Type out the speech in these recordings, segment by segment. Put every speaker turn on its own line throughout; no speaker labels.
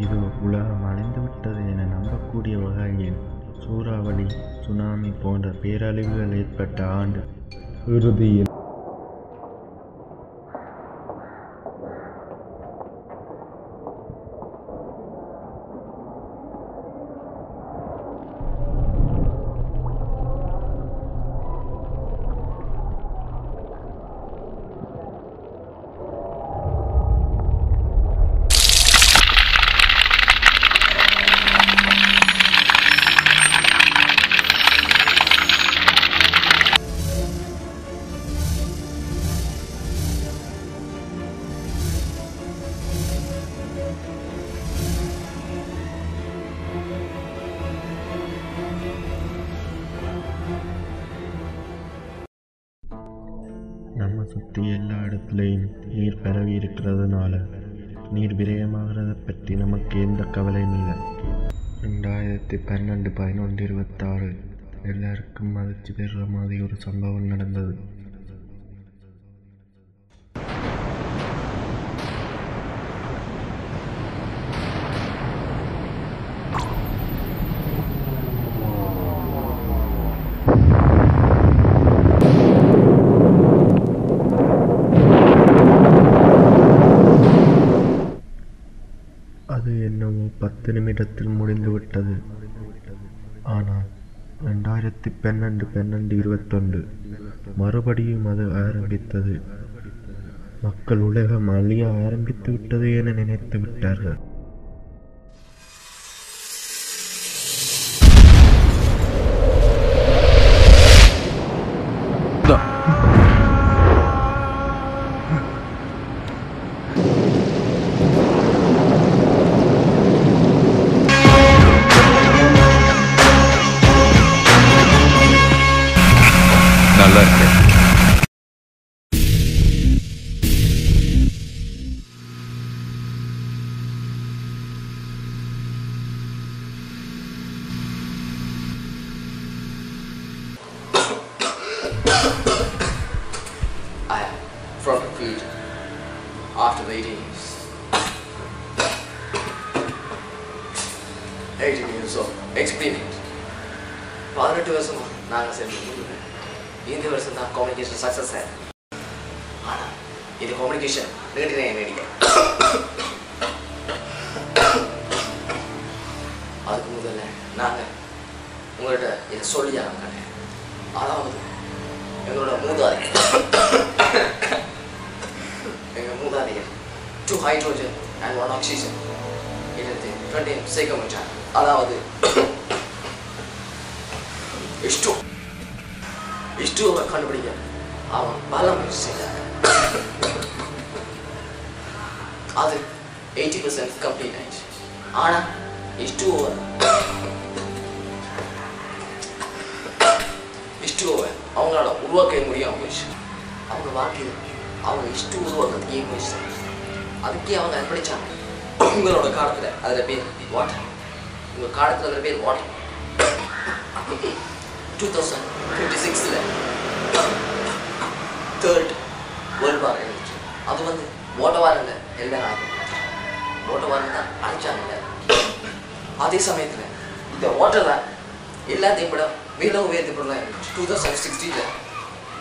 இது உலகம் அழிந்துவிட்டது என நம்பக்கூடிய வகையில் சூறாவளி, சுனாமி போன்ற பேரழிவுகள் ஏற்பட்ட ஆண்டு இறுதியில் நம்ம சுற்றி எல்லா இடத்துலையும் நீர் பரவி இருக்கிறதுனால நீர் விரயமாகிறத பற்றி நமக்கு எந்த கவலையும் இல்லை. 2012, 11, 26 எல்லாருக்கும் மதிச்சு பெறுற மாதிரி ஒரு சம்பவம் நடந்தது. அது என்னவோ 10 நிமிடத்தில் முடிந்துவிட்டது. ஆனால் 2012, 12, 21 மறுபடியும் அது ஆரம்பித்தது. மக்கள் உலகம் அழிய ஆரம்பித்து விட்டது என நினைத்து விட்டார்கள்.
I am from the field after the 18 years of experience. 18 வருஷமா நாங்கள் செஞ்சு இந்த வருஷம் தான் கம்யூனிகேஷன் சக்ஸஸ் ஆயிடும். ஆனால் இது கம்யூனிகேஷன் வேண்டிய அதுக்கு முதல்ல நாங்கள் உங்கள்கிட்ட இதை சொல்லி ஆரம்பிக்கிறேன். அதாவது எங்களோட மூதாதையர் 2 hydrogen and 1 oxygen இருந்து 20 சேர்க்க முடிச்சாங்க. அதாவது H2O கண்டுபிடிக்க அவன் பல முயற்சி செய்தாங்க. அது 80% கம்ப்ளீட் ஆயிடுச்சு. ஆனால் H2O அவங்களால உருவாக்க முடியாமல் போயிடுச்சு. அவங்க வாழ்க்கையில் அவங்க H2O உருவாக்கிறதுக்கு முயற்சி அதுக்கே அவங்க படித்தாங்க. உங்களோட காலத்தில் அதில் பேர் வாட்டர், உங்கள் காலத்தில் அதில் பேர் வாட்டர். 2056 3rd வேர்ல்டு வார் இருந்துச்சு. அது வாட்டர் வாரில் எல்லாரும் ஆகிட்டாங்க. வாட்டர் வாரில் தான் அழிச்சாங்க. அதே சமயத்தில் இந்த வாட்டர் தான் எல்லாத்தையும் விட மிக உயர்ந்த பொருளாக இருந்துச்சு. 2016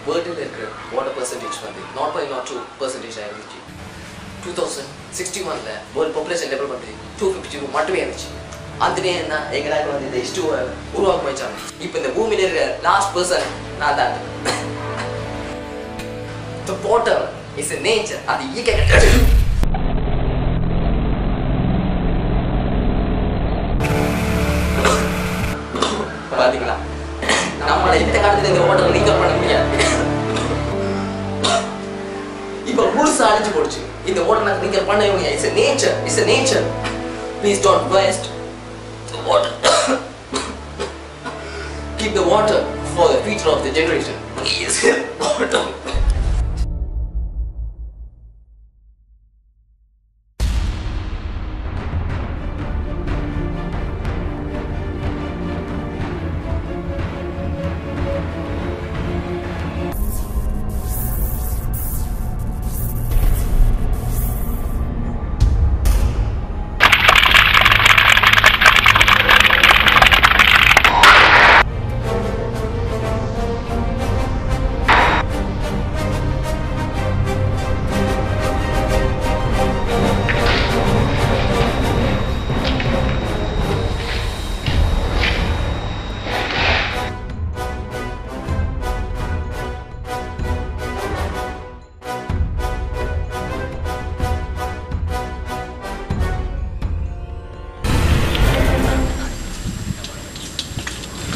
வேர்ல்டில் இருக்கிற water percentage 0.02% ஆகிருந்துச்சு. 2061 world population level 252 மட்டுமே இருந்துச்சு. அந்த நேரம் தான் எங்களால் இந்த H2O உருவாக்க வச்சாங்க. இப்போ இந்த பூமியில் இருக்கிற லாஸ்ட் பர்சன் நான் தான். The water is a nature. அது இயக்க பாத்தீங்களா, நம்மள இந்த காலத்துல இந்த வாட்டர் ரீகவர் பண்ண முடியாது. இப்போ முழுசா அழிஞ்சு போடுச்சு. இந்த வாட்டர் நான் ரீகவர் பண்ணவே முடியாது. It's a nature. Please don't waste the water. Keep the water for the future of the generation. Please, water.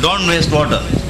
Don't waste water.